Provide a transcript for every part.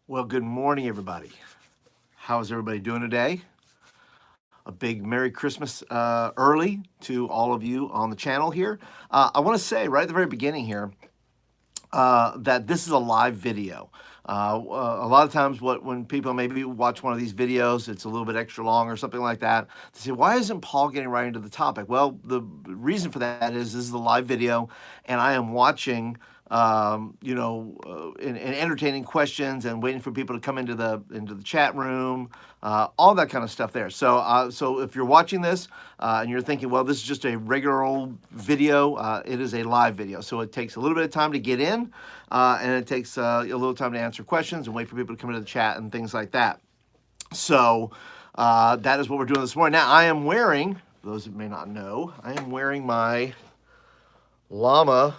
Well, good morning, everybody. How is everybody doing today? A big Merry Christmas early to all of you on the channel here. I want to say right at the very beginning here that this is a live video. A lot of times, when people maybe watch one of these videos, it's a little bit extra long or something like that. They say, "Why isn't Paul getting right into the topic?" Well, the reason for that is this is a live video, and I am watching and entertaining questions and waiting for people to come into the chat room, all that kind of stuff there. So if you're watching this and you're thinking, well, this is just a regular old video, it is a live video. So it takes a little bit of time to get in, and it takes a little time to answer questions and wait for people to come into the chat and things like that. So that is what we're doing this morning. Now I am wearing, for those that may not know, I am wearing my llama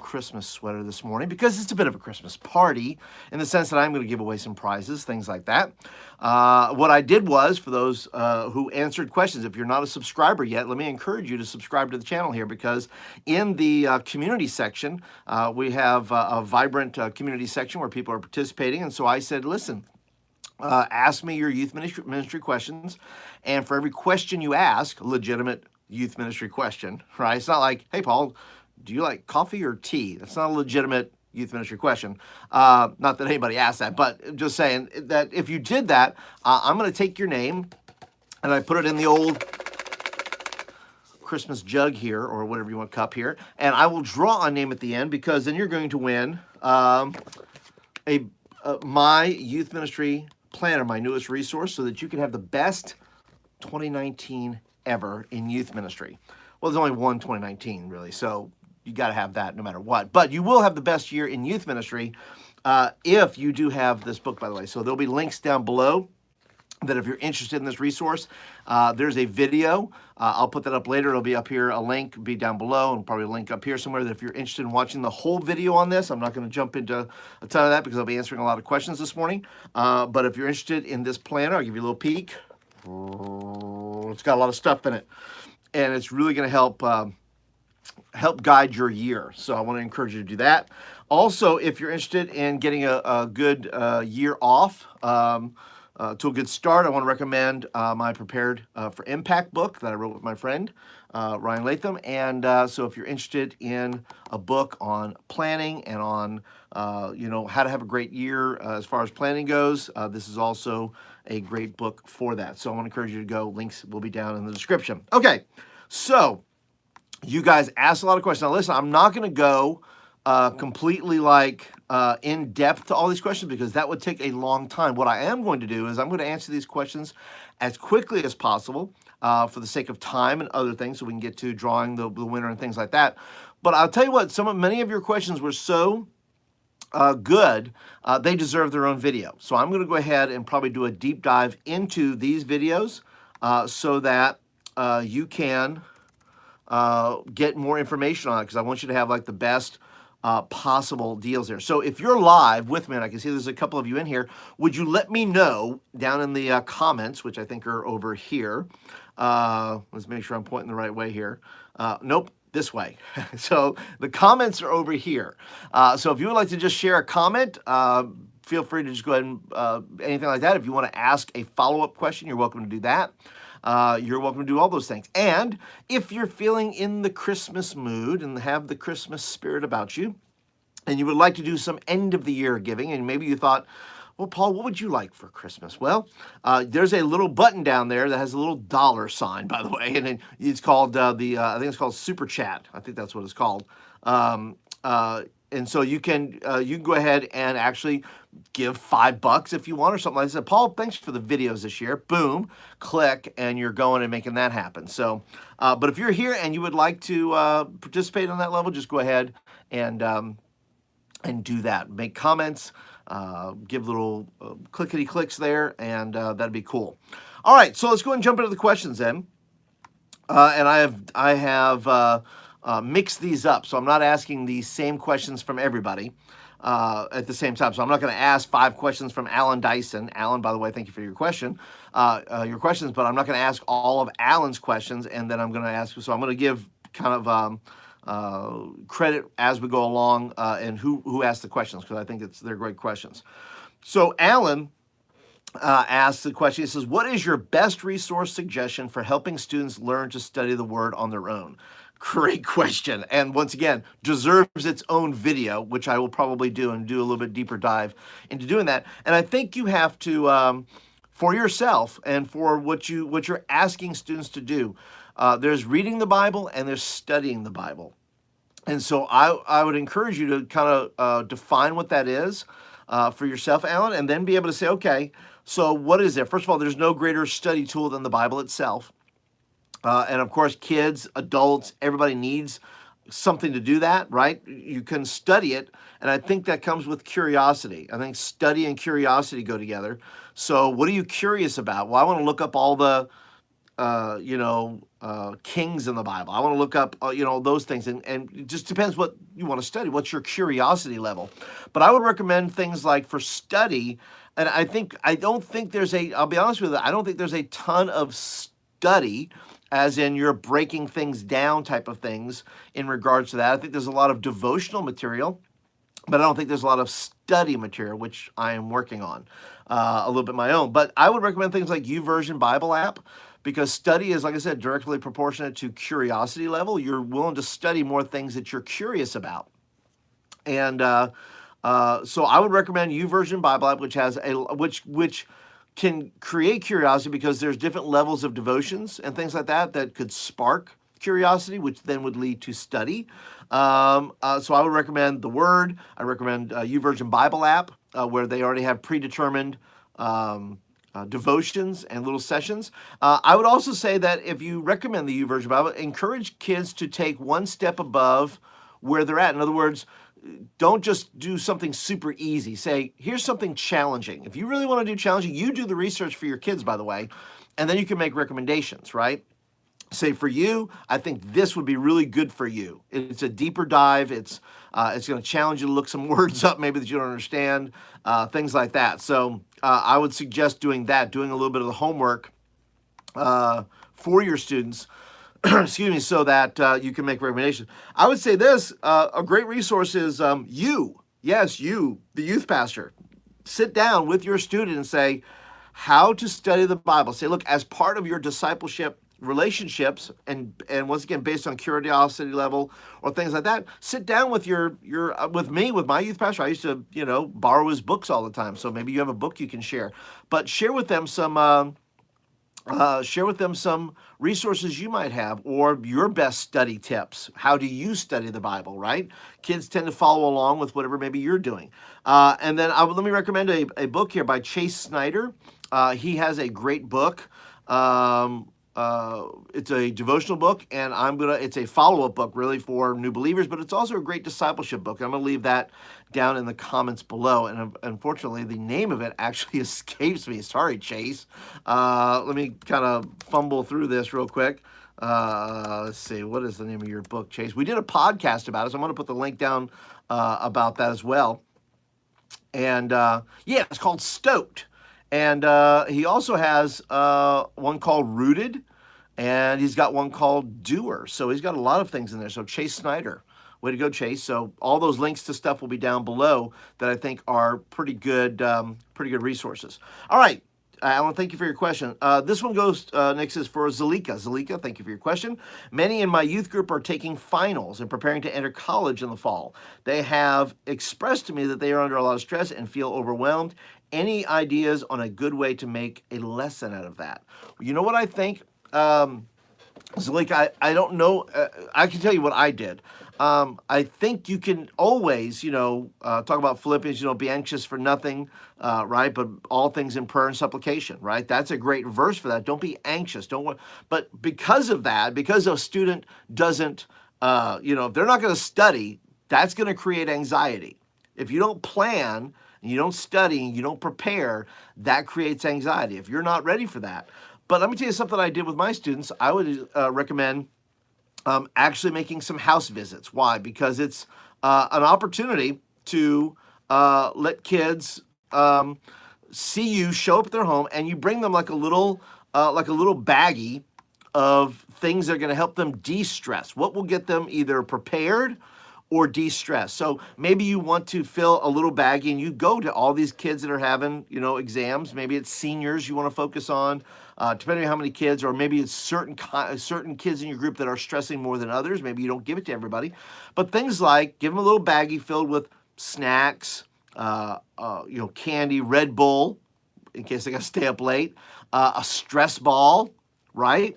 Christmas sweater this morning because it's a bit of a Christmas party in the sense that I'm going to give away some prizes, things like that. What I did was, for those who answered questions, if you're not a subscriber yet, let me encourage you to subscribe to the channel here, because in the community section, we have a vibrant community section where people are participating. And so I said, listen, ask me your youth ministry questions, and for every question you ask, legitimate youth ministry question, right? It's not like, hey, Paul, do you like coffee or tea? That's not a legitimate youth ministry question. Not that anybody asked that, but just saying that if you did that, I'm going to take your name and I put it in the old Christmas jug here, or whatever you want, cup here, and I will draw a name at the end, because then you're going to win my youth ministry planner, my newest resource, so that you can have the best 2019 ever in youth ministry. Well, there's only one 2019, really, so you got to have that no matter what. But you will have the best year in youth ministry if you do have this book, by the way. So there'll be links down below that if you're interested in this resource, there's a video. I'll put that up later. It'll be up here. A link will be down below, and probably a link up here somewhere, that if you're interested in watching the whole video on this, I'm not going to jump into a ton of that because I'll be answering a lot of questions this morning. But if you're interested in this planner, I'll give you a little peek. It's got a lot of stuff in it, and it's really going to help guide your year. So I want to encourage you to do that. Also, if you're interested in getting a good year off, to a good start, I want to recommend my Prepared for Impact book that I wrote with my friend Ryan Latham. And so if you're interested in a book on planning and on how to have a great year as far as planning goes, this is also a great book for that. So I want to encourage you to go. Links will be down in the description. Okay, so you guys asked a lot of questions. Now listen, I'm not going to go completely in depth to all these questions, because that would take a long time. What I am going to do is I'm going to answer these questions as quickly as possible for the sake of time and other things, so we can get to drawing the winner and things like that. But I'll tell you what, many of your questions were so good, they deserve their own video. So I'm going to go ahead and probably do a deep dive into these videos so that you can get more information on it, because I want you to have the best possible deals there. So if you're live with me, and I can see there's a couple of you in here, would you let me know down in the comments, which I think are over here. Let's make sure I'm pointing the right way here. Nope, this way. So the comments are over here. So if you would like to just share a comment, feel free to just go ahead and anything like that. If you want to ask a follow-up question, you're welcome to do that. You're welcome to do all those things. And if you're feeling in the Christmas mood and have the Christmas spirit about you, and you would like to do some end of the year giving, and maybe you thought, well, Paul, what would you like for Christmas? Well, there's a little button down there that has a little dollar sign, by the way, and it's called I think it's called Super Chat. I think that's what it's called. And so you can go ahead and actually give $5 if you want, or something like that. Paul, thanks for the videos this year. Boom, click, and you're going and making that happen. So, but if you're here and you would like to participate on that level, just go ahead and do that. Make comments, give little clickety clicks there, and that'd be cool. All right, so let's go and jump into the questions then. And I have mixed these up, so I'm not asking these same questions from everybody at the same time. So I'm not going to ask 5 questions from Alan Dyson. Alan, by the way, thank you for your questions, but I'm not going to ask all of Alan's questions, and then I'm going to ask. So I'm going to give kind of credit as we go along, and who asked the questions, because I think they're great questions. So Alan asks the question. He says, what is your best resource suggestion for helping students learn to study the Word on their own? Great question. And once again, deserves its own video, which I will probably do and do a little bit deeper dive into doing that. And I think you have to, for yourself and for what you're asking students to do, there's reading the Bible and there's studying the Bible. And so I would encourage you to kind of define what that is for yourself, Alan, and then be able to say, okay, so what is there? First of all, there's no greater study tool than the Bible itself. And of course, kids, adults, everybody needs something to do that, right? You can study it, and I think that comes with curiosity. I think study and curiosity go together. So what are you curious about? Well, I want to look up all the kings in the Bible. I want to look up, those things. And it just depends what you want to study. What's your curiosity level? But I would recommend things like for study, and I'll be honest with you, I don't think there's a ton of study, as in you're breaking things down type of things in regards to that. I think there's a lot of devotional material, but I don't think there's a lot of study material, which I am working on a little bit my own. But I would recommend things like YouVersion Bible app, because study is, like I said, directly proportionate to curiosity level. You're willing to study more things that you're curious about. And so I would recommend YouVersion Bible app, which has which can create curiosity, because there's different levels of devotions and things like that could spark curiosity, which then would lead to study. So I would recommend the Word. I recommend YouVersion Bible app, where they already have predetermined devotions and little sessions. I would also say that if you recommend the YouVersion Bible, encourage kids to take one step above where they're at. In other words, don't just do something super easy. Say, here's something challenging. If you really want to do challenging, you do the research for your kids, by the way, and then you can make recommendations, right? Say, for you, I think this would be really good for you. It's a deeper dive. It's going to challenge you to look some words up maybe that you don't understand, things like that. So I would suggest doing that, doing a little bit of the homework for your students, excuse me, so that you can make recommendations. I would say this, a great resource is you, the youth pastor. Sit down with your student and say, how to study the Bible. Say, look, as part of your discipleship relationships, and once again, based on curiosity level or things like that, sit down with with my youth pastor. I used to, borrow his books all the time. So maybe you have a book you can share, but share with them some resources you might have, or your best study tips. How do you study the Bible, right? Kids tend to follow along with whatever maybe you're doing. And then let me recommend a book here by Chase Snyder. He has a great book. It's a devotional book, and it's a follow-up book really for new believers, but it's also a great discipleship book. I'm going to leave that down in the comments below. And unfortunately, the name of it actually escapes me. Sorry, Chase. Let me kind of fumble through this real quick. Let's see. What is the name of your book, Chase? We did a podcast about it, so I'm going to put the link down about that as well. And it's called Stoked. And he also has one called Rooted, and he's got one called Doer. So he's got a lot of things in there. So Chase Snyder, way to go, Chase. So all those links to stuff will be down below that I think are pretty good resources. All right, Alan, thank you for your question. This one goes, next is for Zalika. Zalika, thank you for your question. Many in my youth group are taking finals and preparing to enter college in the fall. They have expressed to me that they are under a lot of stress and feel overwhelmed. Any ideas on a good way to make a lesson out of that? You know what I think? Zalika, I don't know. I can tell you what I did. I think you can always, talk about Philippians, be anxious for nothing, right? But all things in prayer and supplication, right? That's a great verse for that. Don't be anxious. But because of that, because a student doesn't, if they're not going to study, that's going to create anxiety. If you don't plan, and you don't study, and you don't prepare, that creates anxiety if you're not ready for that. But let me tell you something I did with my students. I would recommend actually making some house visits. Why? Because it's an opportunity to let kids see you show up at their home, and you bring them like a little baggie of things that are going to help them de-stress. What will get them either prepared or de-stress. So maybe you want to fill a little baggie and you go to all these kids that are having, exams. Maybe it's seniors you want to focus on, depending on how many kids, or maybe it's certain kids in your group that are stressing more than others. Maybe you don't give it to everybody. But things like give them a little baggie filled with snacks, candy, Red Bull, in case they got to stay up late, a stress ball, right?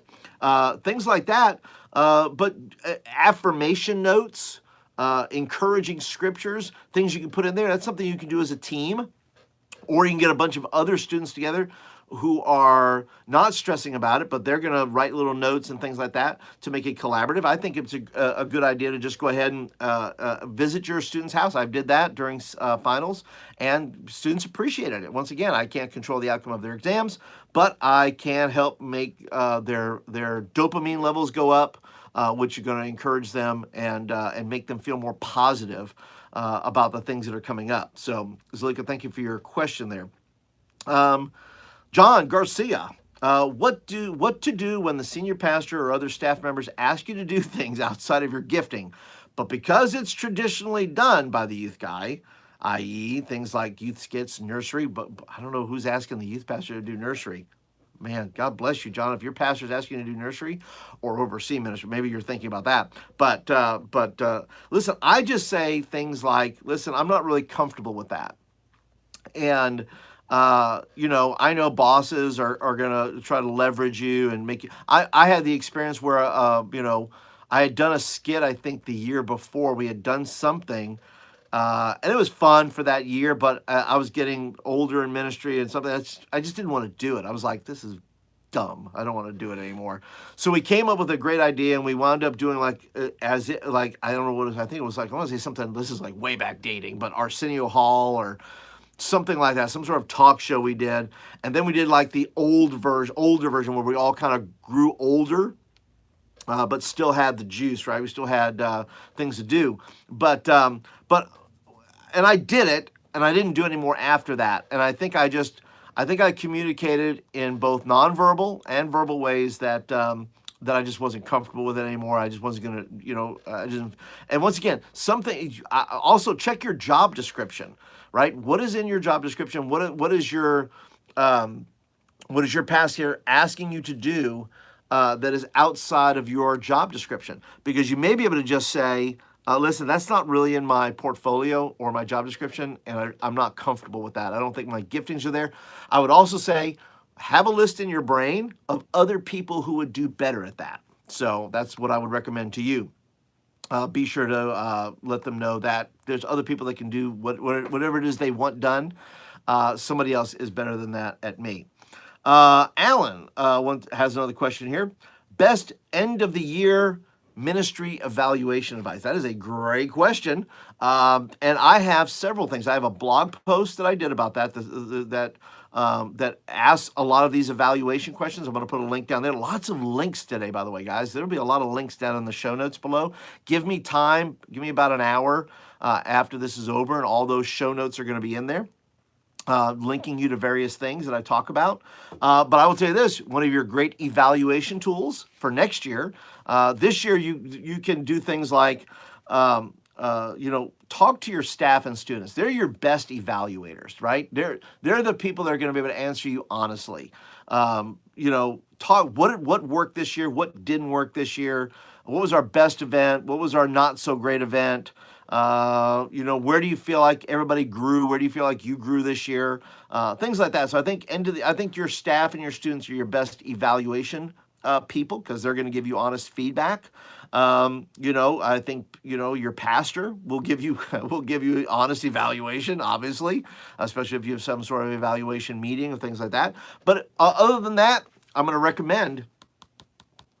Things like that. But affirmation notes, encouraging scriptures, things you can put in there. That's something you can do as a team, or you can get a bunch of other students together who are not stressing about it, but they're going to write little notes and things like that to make it collaborative. I think it's a good idea to just go ahead and visit your student's house. I did that during finals, and students appreciated it. Once again, I can't control the outcome of their exams, but I can help make their dopamine levels go up, which are going to encourage them and make them feel more positive about the things that are coming up. So, Zalika, thank you for your question there. John Garcia, what to do when the senior pastor or other staff members ask you to do things outside of your gifting, but because it's traditionally done by the youth guy, i.e. things like youth skits, nursery, but I don't know who's asking the youth pastor to do nursery. Man, God bless you, John. If your pastor's asking you to do nursery or oversee ministry, maybe you're thinking about that. But listen, I just say things like, listen, I'm not really comfortable with that. And I know bosses are going to try to leverage you and make you. I had the experience where, I had done a skit, I think the year before. We had done something, and it was fun for that year, but I was getting older in ministry and something I just didn't want to do it. I was like, this is dumb. I don't want to do it anymore. So we came up with a great idea, and we wound up doing I don't know what it was. I think it was I want to say something. This is like way back dating, but Arsenio Hall or something like that, some sort of talk show we did. And then we did like the older version where we all kind of grew older, but still had the juice, right? We still had things to do. But I did it, and I didn't do it anymore after that. And I think I communicated in both nonverbal and verbal ways that I just wasn't comfortable with it anymore. I just wasn't going to, and once again, also check your job description, right? What is in your job description? What is your pastor asking you to do that is outside of your job description? Because you may be able to just say, listen, that's not really in my portfolio or my job description, and I'm not comfortable with that. I don't think my giftings are there. I would also say, have a list in your brain of other people who would do better at that. So that's what I would recommend to you. Be sure to let them know that there's other people that can do whatever it is they want done. Somebody else is better than that at me. Alan has another question here. Best end of the year ministry evaluation advice. That is a great question. And I have several things. I have a blog post that I did about that that asks a lot of these evaluation questions. I'm going to put a link down there. Lots of links today, by the way, guys. There'll be a lot of links down in the show notes below. Give me time. Give me about an hour after this is over, and all those show notes are going to be in there, linking you to various things that I talk about. But I will tell you this, one of your great evaluation tools for next year, this year you can do things like, talk to your staff and students. They're your best evaluators, right? They're the people that are going to be able to answer you honestly. Talk what worked this year, what didn't work this year, what was our best event, what was our not so great event. Where do you feel like everybody grew? Where do you feel like you grew this year? Things like that. So I think your staff and your students are your best evaluation people, because they're going to give you honest feedback. I think your pastor will give you honest evaluation, obviously, especially if you have some sort of evaluation meeting or things like that. But other than that, I'm going to recommend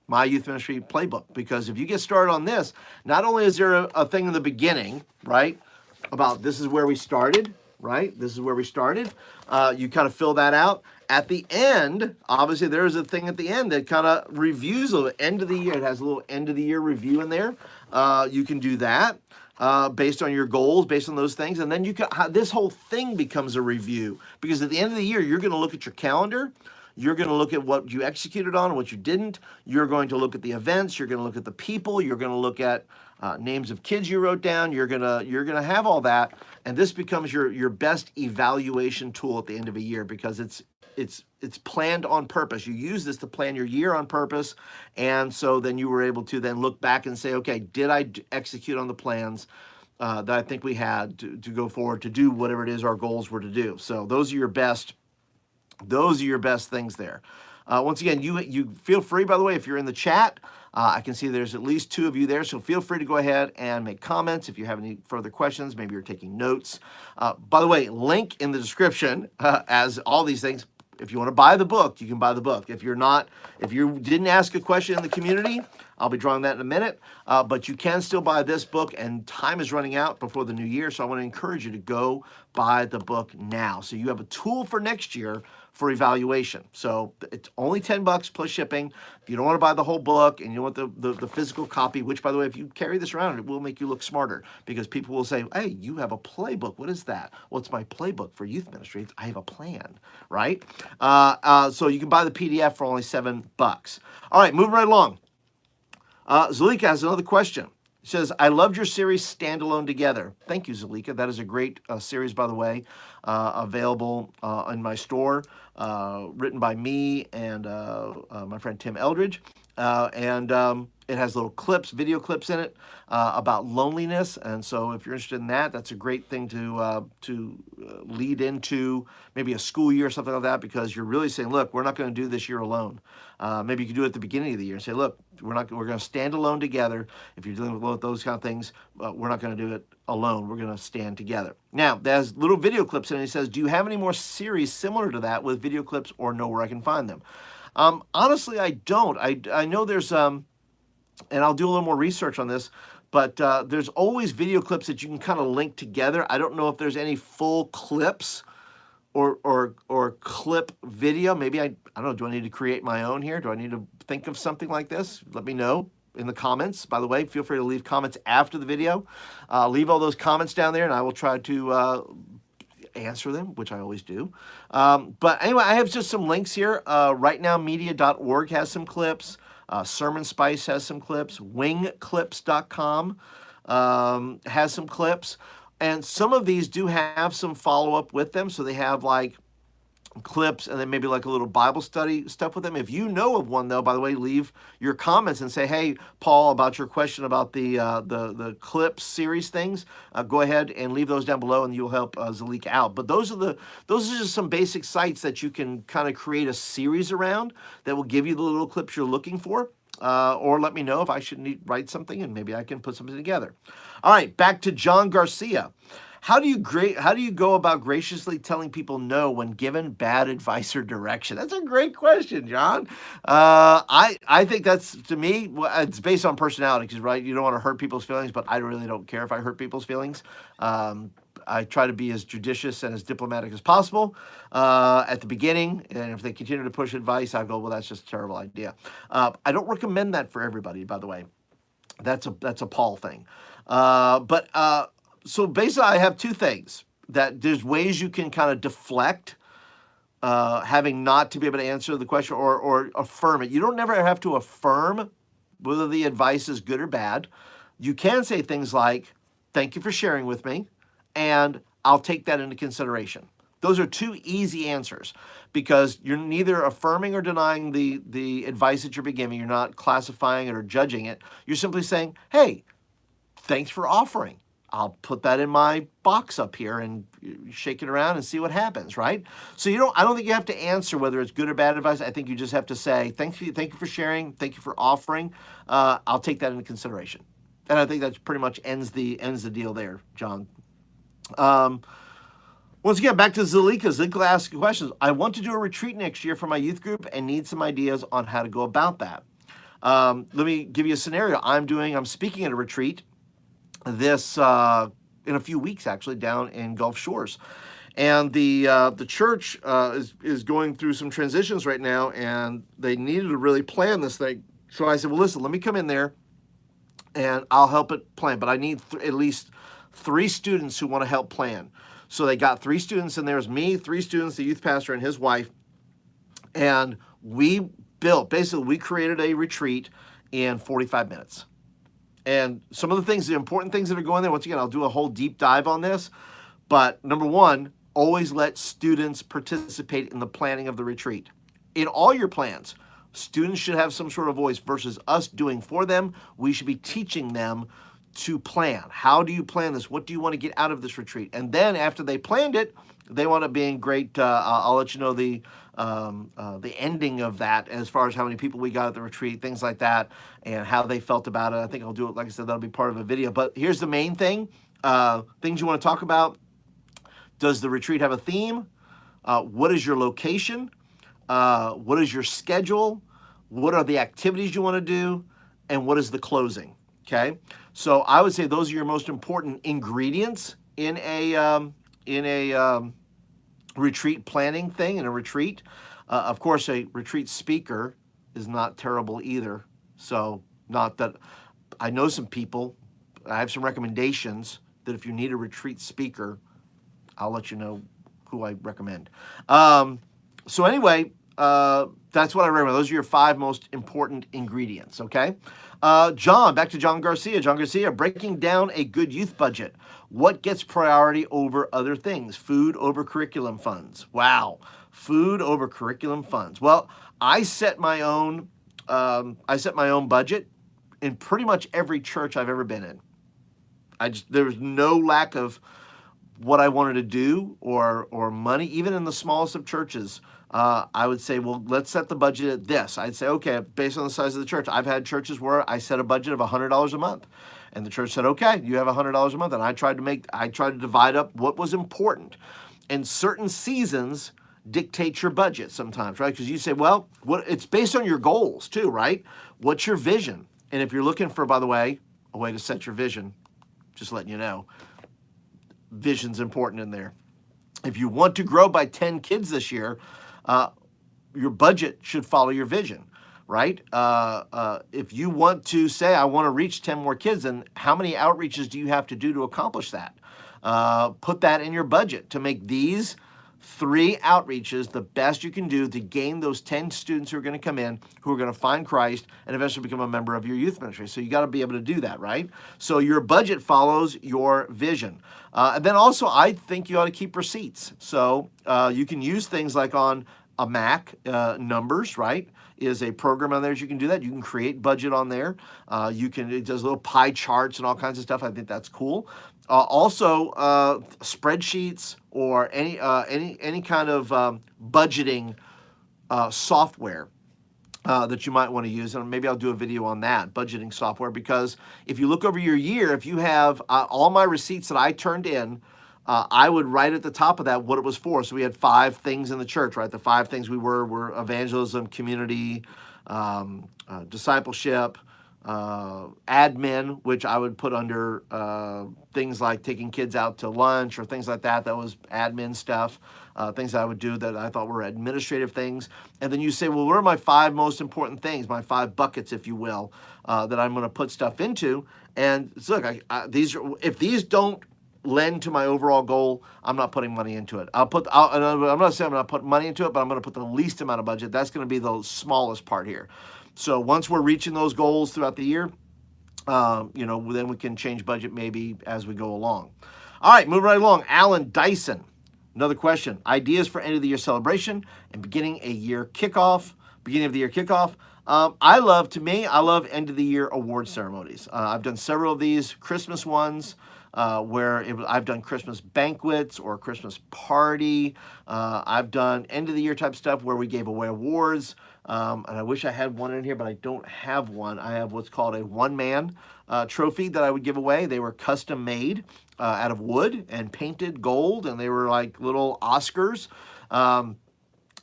my Youth Ministry Playbook, because if you get started on this, not only is there a thing in the beginning, right, about this is where we started, right? This is where we started. You kind of fill that out. At the end, obviously, there's a thing at the end that kind of reviews the end of the year. It has a little end of the year review in there. You can do that based on your goals, based on those things. And then this whole thing becomes a review, because at the end of the year, you're going to look at your calendar. You're going to look at what you executed on and what you didn't. You're going to look at the events. You're going to look at the people. You're going to look at names of kids you wrote down. You're gonna have all that, and this becomes your best evaluation tool at the end of a year, because it's planned on purpose. You use this to plan your year on purpose, and so then you were able to then look back and say, okay, did I execute on the plans that I think we had to go forward to do whatever it is our goals were to do? So those are your best things there. Once again, you feel free, by the way, if you're in the chat, I can see there's at least 2 of you there, so feel free to go ahead and make comments if you have any further questions. Maybe you're taking notes. By the way, link in the description, as all these things. If you want to buy the book, you can buy the book. If you didn't ask a question in the community, I'll be drawing that in a minute. But you can still buy this book, and time is running out before the new year, so I want to encourage you to go buy the book now. So you have a tool for next year for evaluation. So it's only $10 plus shipping. If you don't want to buy the whole book and you want the physical copy, which, by the way, if you carry this around, it will make you look smarter, because people will say, hey, you have a playbook. What is that? Well, it's my playbook for youth ministry. I have a plan, right? So you can buy the PDF for only $7. All right, moving right along. Zalika has another question. She says, I loved your series, Standalone Together. Thank you, Zalika. That is a great series, by the way, available in my store, written by me and my friend Tim Eldridge. It has little clips, video clips in it about loneliness. And so if you're interested in that, that's a great thing to lead into maybe a school year or something like that, because you're really saying, look, we're not going to do this year alone. Maybe you can do it at the beginning of the year and say, look, we're going to stand alone together. If you're dealing with those kind of things, we're not going to do it alone. We're going to stand together. Now, there's little video clips in it. He says, do you have any more series similar to that with video clips, or know where I can find them? Honestly, I don't. I know there's, and I'll do a little more research on this, but there's always video clips that you can kind of link together. I don't know if there's any full clips or clip video. Maybe I don't know, do I need to create my own here? Do I need to think of something like this? Let me know in the comments. By the way, feel free to leave comments after the video. Leave all those comments down there, and I will try to answer them, which I always do. But anyway, I have just some links here. Rightnowmedia.org has some clips. Sermon Spice has some clips. Wingclips.com has some clips. And some of these do have some follow-up with them. So they have like clips and then maybe like a little Bible study stuff with them. If you know of one, though, by the way, leave your comments and say, hey, Paul, about your question about the clips series things, go ahead and leave those down below, and you'll help Zalika out. But those are just some basic sites that you can kind of create a series around that will give you the little clips you're looking for. Or let me know if I should write something, and maybe I can put something together. All right, back to John Garcia. How do you go about graciously telling people no when given bad advice or direction? That's a great question, John. I think that's, to me, it's based on personality, because, right, you don't want to hurt people's feelings, but I really don't care if I hurt people's feelings. I try to be as judicious and as diplomatic as possible at the beginning, and if they continue to push advice, I go, well, that's just a terrible idea. I don't recommend that for everybody, by the way. That's a Paul thing. So basically, I have 2 things. That there's ways you can kind of deflect having not to be able to answer the question, or affirm it. You don't never have to affirm whether the advice is good or bad. You can say things like, thank you for sharing with me, and I'll take that into consideration. Those are 2 easy answers, because you're neither affirming or denying the advice that you're giving. You're not classifying it or judging it. You're simply saying, hey, thanks for offering. I'll put that in my box up here and shake it around and see what happens, right? So I don't think you have to answer whether it's good or bad advice. I think you just have to say, thank you for sharing, thank you for offering. I'll take that into consideration. And I think that pretty much ends the deal there, John. Once again, back to Zalika. Zalika asks questions. I want to do a retreat next year for my youth group and need some ideas on how to go about that. Let me give you a scenario. I'm speaking at a retreat this in a few weeks, actually, down in Gulf Shores, and the church is going through some transitions right now, and they needed to really plan this thing. So I said, well, listen, let me come in there and I'll help it plan, but I need at least 3 students who want to help plan. So they got 3 students, and there's me, 3 students, the youth pastor and his wife, And basically, we created a retreat in 45 minutes. And some of the things, the important things that are going there, once again, I'll do a whole deep dive on this. But number one, always let students participate in the planning of the retreat. In all your plans, students should have some sort of voice versus us doing for them. We should be teaching them to plan. How do you plan this? What do you want to get out of this retreat? And then after they planned it, they want to be in great. I'll let you know the ending of that as far as how many people we got at the retreat, things like that, and how they felt about it. I think I'll do it. Like I said, that'll be part of a video. But here's the main thing: things you want to talk about. Does the retreat have a theme? What is your location? What is your schedule? What are the activities you want to do? And what is the closing? Okay, so I would say those are your most important ingredients in a retreat planning thing, in a retreat. Of course, a retreat speaker is not terrible either. So not that I know some people, I have some recommendations that if you need a retreat speaker, I'll let you know who I recommend. So anyway, that's what I recommend. Those are your 5 most important ingredients, okay? John, back to John Garcia. John Garcia, breaking down a good youth budget. What gets priority over other things? Food over curriculum funds. Wow, food over curriculum funds. Well, I set my own budget in pretty much every church I've ever been in. There was no lack of what I wanted to do or money, even in the smallest of churches. I would say, well, let's set the budget at this. I'd say, okay, based on the size of the church. I've had churches where I set a budget of $100 a month. And the church said, okay, you have $100 a month. And I tried to divide up what was important. And certain seasons dictate your budget sometimes, right? Because you say, well, it's based on your goals too, right? What's your vision? And if you're looking for, by the way, a way to set your vision, just letting you know, vision's important in there. If you want to grow by 10 kids this year, your budget should follow your vision, right? If you want to say, I want to reach 10 more kids, then how many outreaches do you have to do to accomplish that? Put that in your budget to make these 3 outreaches the best you can do to gain those 10 students who are going to come in, who are going to find Christ and eventually become a member of your youth ministry. So you got to be able to do that, right? So your budget follows your vision. And then also, I think you ought to keep receipts. So you can use things like on a Mac, Numbers, right, is a program on there that you can do that. You can create budget on there. It does little pie charts and all kinds of stuff. I think that's cool. Also, spreadsheets or any kind of budgeting software that you might want to use, and maybe I'll do a video on that, budgeting software, because if you look over your year, if you have all my receipts that I turned in, I would write at the top of that what it was for. So we had 5 things in the church, right? The 5 things we were evangelism, community, discipleship, admin, which I would put under things like taking kids out to lunch or things like that. That was admin stuff, things that I would do that I thought were administrative things. And then you say, well, what are my 5 most important things, my 5 buckets, if you will, that I'm going to put stuff into? And so look, if these don't lend to my overall goal, I'm not putting money into it. I'm not saying I'm not putting money into it, but I'm going to put the least amount of budget. That's going to be the smallest part here. So once we're reaching those goals throughout the year, then we can change budget maybe as we go along. All right, moving right along. Alan Dyson, another question. Ideas for end of the year celebration and beginning of the year kickoff. I love end of the year award ceremonies. I've done several of these Christmas ones. I've done Christmas banquets or Christmas party. I've done end of the year type stuff where we gave away awards. And I wish I had one in here, but I don't have one. I have what's called a one-man trophy that I would give away. They were custom made out of wood and painted gold, and they were like little Oscars. And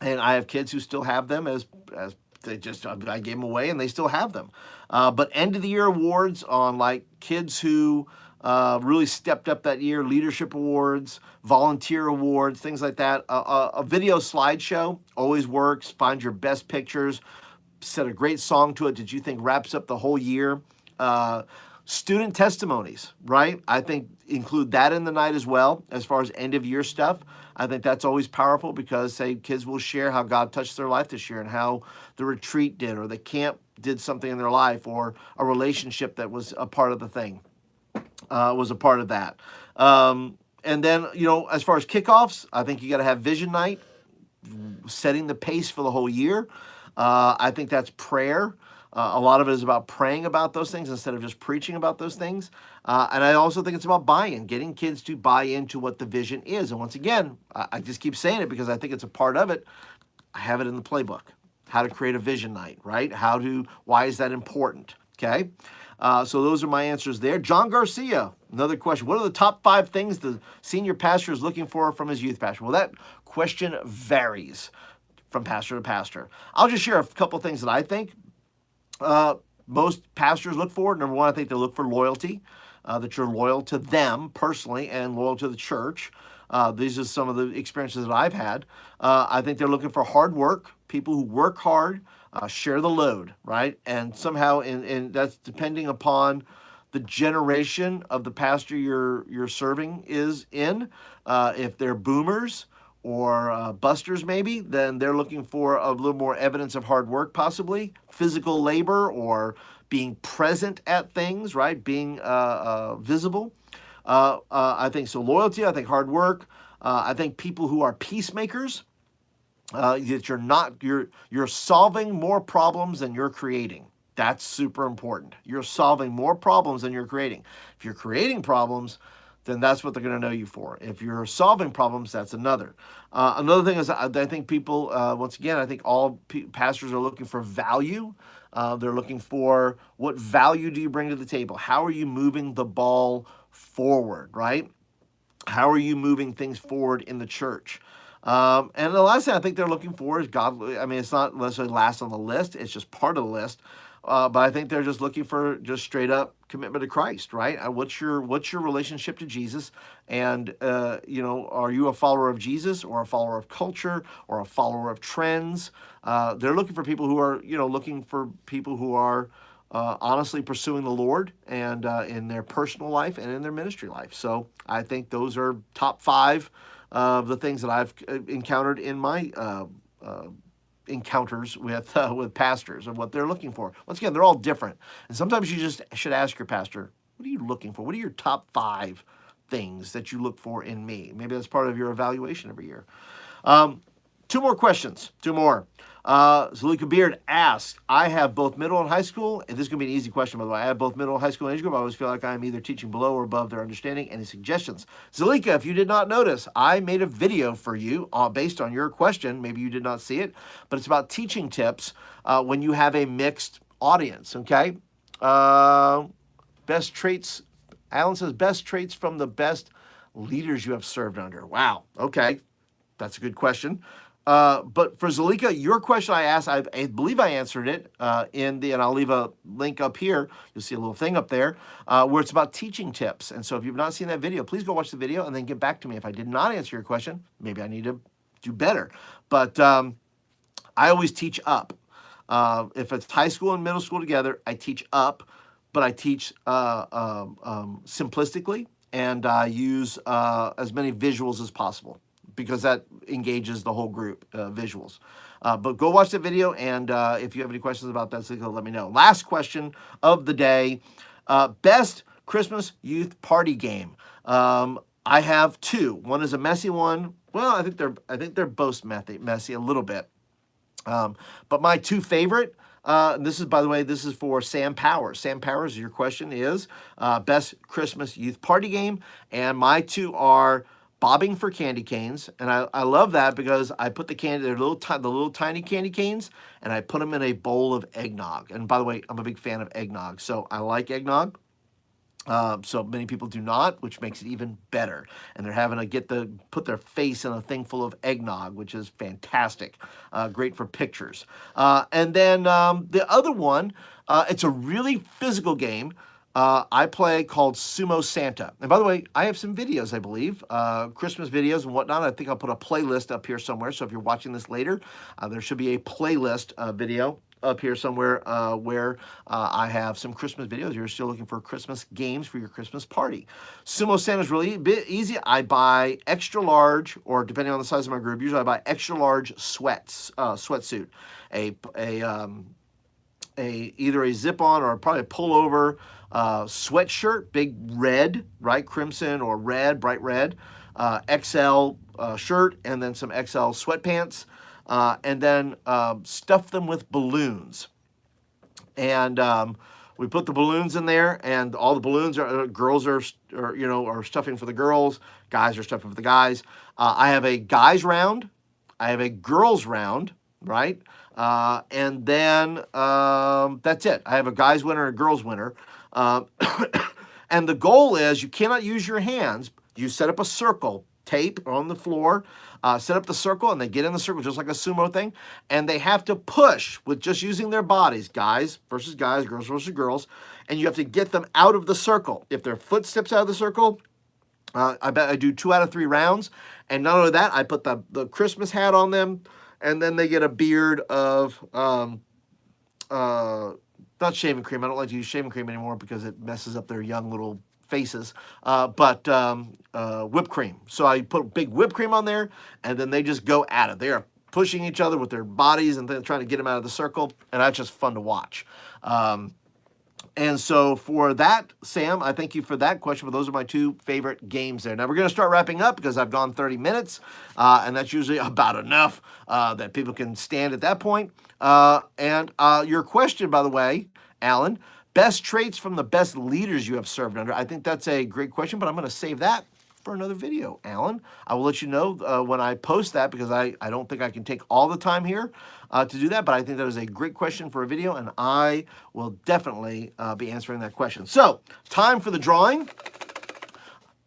I have kids who still have them as I gave them away, and they still have them. But end of the year awards on like kids who really stepped up that year, leadership awards, volunteer awards, things like that. A video slideshow always works. Find your best pictures, set a great song to it that you think wraps up the whole year. Student testimonies, right? I think include that in the night as well, as far as end of year stuff. I think that's always powerful because, say, kids will share how God touched their life this year and how the retreat did, or the camp did something in their life, or a relationship that was a part of the thing, was a part of that. And then, as far as kickoffs, I think you got to have vision night, setting the pace for the whole year. I think that's prayer. A lot of it is about praying about those things instead of just preaching about those things. And I also think it's about buy-in, getting kids to buy into what the vision is. And once again, I just keep saying it because I think it's a part of it. I have it in the playbook, how to create a vision night, right? Why is that important? Okay. So those are my answers there. John Garcia, another question. What are the top 5 things the senior pastor is looking for from his youth pastor? Well, that question varies from pastor to pastor. I'll just share a couple things that I think most pastors look for. Number one, I think they look for loyalty, that you're loyal to them personally and loyal to the church. These are some of the experiences that I've had. I think they're looking for hard work, people who work hard, share the load, right? And somehow, and that's depending upon the generation of the pastor you're serving is in. If they're boomers or busters maybe, then they're looking for a little more evidence of hard work, possibly physical labor or being present at things, right? Being visible. I think so. Loyalty. I think hard work. I think people who are peacemakers. That you're solving more problems than you're creating. That's super important. You're solving more problems than you're creating. If you're creating problems, then that's what they're going to know you for. If you're solving problems, that's another. Another thing is I think people, once again, I think all pastors are looking for value. They're looking for what value do you bring to the table? How are you moving the ball forward, right? How are you moving things forward in the church? And the last thing I think they're looking for is God. I mean, it's not necessarily last on the list. It's just part of the list. But I think they're just looking for just straight up commitment to Christ, right? What's your relationship to Jesus? And, are you a follower of Jesus or a follower of culture or a follower of trends? They're looking for people who are, honestly pursuing the Lord and in their personal life and in their ministry life. So I think those are top 5 of the things that I've encountered in my encounters with pastors and what they're looking for. Once again, they're all different. And sometimes you just should ask your pastor, what are you looking for? What are your top 5 things that you look for in me? Maybe that's part of your evaluation every year. 2 more questions. 2 more. Zalika Beard asks, I have both middle and high school, and this is going to be an easy question, by the way. I have both middle and high school age group. I always feel like I'm either teaching below or above their understanding. Any suggestions? Zalika, if you did not notice, I made a video for you based on your question. Maybe you did not see it, but it's about teaching tips when you have a mixed audience, okay? Best traits, Alan says, best traits from the best leaders you have served under. Wow, okay. That's a good question. But for Zalika, your question I asked, I believe I answered it and I'll leave a link up here. You'll see a little thing up there where it's about teaching tips. And so if you've not seen that video, please go watch the video and then get back to me. If I did not answer your question, maybe I need to do better. But I always teach up. If it's high school and middle school together, I teach up, but I teach simplistically, and I use as many visuals as possible, because that engages the whole group, visuals. But go watch the video, and if you have any questions about that, so let me know. Last question of the day, best Christmas youth party game. I have 2. One is a messy one. Well, I think they're both messy a little bit. But my 2 favorite, this is, by the way, this is for Sam Powers. Sam Powers, your question is best Christmas youth party game, and my 2 are bobbing for candy canes, and I love that because I put the little tiny candy canes, and I put them in a bowl of eggnog. And by the way, I'm a big fan of eggnog, so I like eggnog. So many people do not, which makes it even better. And they're having to put their face in a thing full of eggnog, which is fantastic. Great for pictures. And then the other one, it's a really physical game. I play called Sumo Santa. And by the way, I have some videos, I believe, Christmas videos and whatnot. I think I'll put a playlist up here somewhere. So if you're watching this later, there should be a playlist video up here somewhere where I have some Christmas videos. You're still looking for Christmas games for your Christmas party. Sumo Santa is really a bit easy. I buy extra large, or depending on the size of my group, usually I buy extra large sweatsuit, either a zip-on or probably a pullover sweatshirt, big red, right, crimson or red, bright red, XL shirt, and then some XL sweatpants, and then stuff them with balloons. And we put the balloons in there, and all the balloons are girls are stuffing for the girls, guys are stuffing for the guys. I have a guys round, I have a girls round, right? And then that's it. I have a guys winner and a girls winner. And the goal is you cannot use your hands. You set up a circle, tape on the floor, set up the circle, and they get in the circle just like a sumo thing. And they have to push with just using their bodies, guys versus guys, girls versus girls. And you have to get them out of the circle. If their foot steps out of the circle, I bet I do 2 out of 3 rounds. And not only that, I put the Christmas hat on them, and then they get a beard of, not shaving cream. I don't like to use shaving cream anymore because it messes up their young little faces, but whipped cream. So I put big whipped cream on there, and then they just go at it. They are pushing each other with their bodies and then trying to get them out of the circle, and that's just fun to watch. And so for that, Sam, I thank you for that question, but those are my 2 favorite games there. Now we're going to start wrapping up because I've gone 30 minutes, and that's usually about enough that people can stand at that point. And your question, by the way, Alan, best traits from the best leaders you have served under. I think that's a great question, but I'm going to save that for another video, Alan. I will let you know when I post that because I don't think I can take all the time here to do that, but I think that is a great question for a video, and I will definitely be answering that question. So, time for the drawing.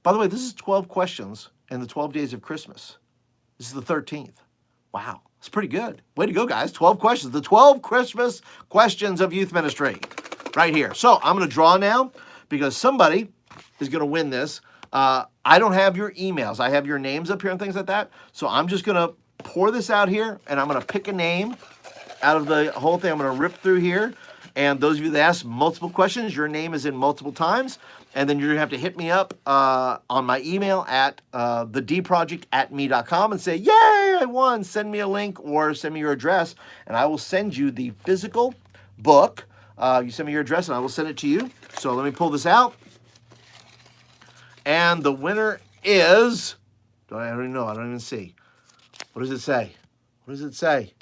By the way, this is 12 questions in the 12 days of Christmas. This is the 13th. Wow, it's pretty good. Way to go, guys. 12 questions. The 12 Christmas questions of youth ministry right here. So, I'm going to draw now because somebody is going to win this. I don't have your emails. I have your names up here and things like that. So I'm just going to pour this out here, and I'm going to pick a name out of the whole thing. I'm going to rip through here. And those of you that ask multiple questions, your name is in multiple times. And then you're going to have to hit me up on my email at thedproject@me.com and say, yay, I won. Send me a link or send me your address, and I will send you the physical book. You send me your address, and I will send it to you. So let me pull this out. And the winner is, I don't even know, I don't even see. What does it say? What does it say?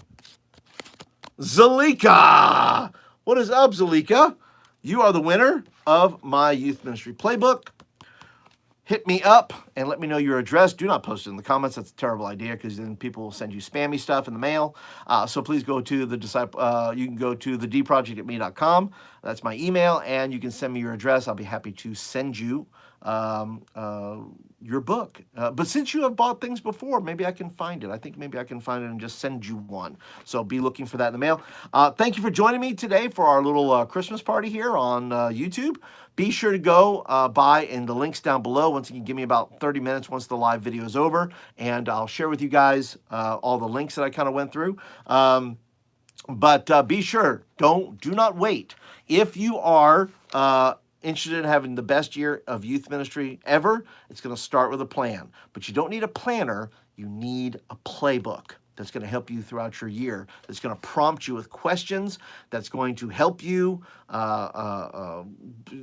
Zalika! What is up, Zalika? You are the winner of my Youth Ministry Playbook. Hit me up and let me know your address. Do not post it in the comments. That's a terrible idea because then people will send you spammy stuff in the mail. So please go to you can go to thedproject@me.com. That's my email, and you can send me your address. I'll be happy to send you your book. But since you have bought things before, maybe I can find it. I think maybe I can find it and just send you one. So be looking for that in the mail. Thank you for joining me today for our little Christmas party here on YouTube. Be sure to go by in the links down below. Once you can give me about 30 minutes once the live video is over, and I'll share with you guys all the links that I kind of went through. But be sure, do not wait. If you are interested in having the best year of youth ministry ever, it's going to start with a plan. But you don't need a planner, you need a playbook that's going to help you throughout your year, that's going to prompt you with questions, that's going to help you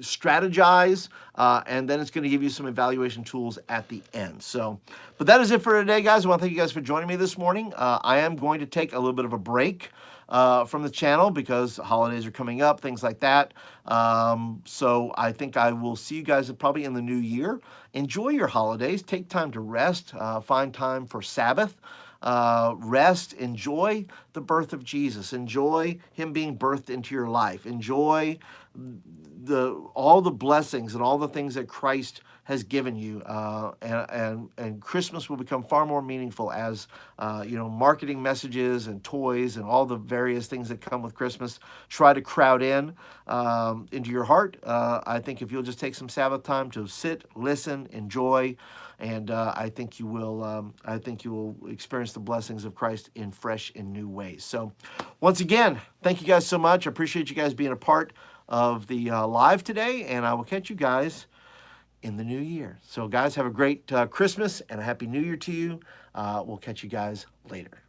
strategize, and then it's going to give you some evaluation tools at the end. So, but that is it for today, guys. I want to thank you guys for joining me this morning. I am going to take a little bit of a break from the channel because holidays are coming up, things like that. So I think I will see you guys probably in the new year. Enjoy your holidays. Take time to rest. Find time for Sabbath. Rest. Enjoy the birth of Jesus. Enjoy him being birthed into your life. Enjoy all the blessings and all the things that Christ has given you, and Christmas will become far more meaningful as marketing messages and toys and all the various things that come with Christmas try to crowd into your heart. I think if you'll just take some Sabbath time to sit, listen, enjoy, and I think you will. I think you will experience the blessings of Christ in fresh and new ways. So, once again, thank you guys so much. I appreciate you guys being a part of the live today, and I will catch you guys in the new year. So guys, have a great Christmas and a happy new year to you. We'll catch you guys later.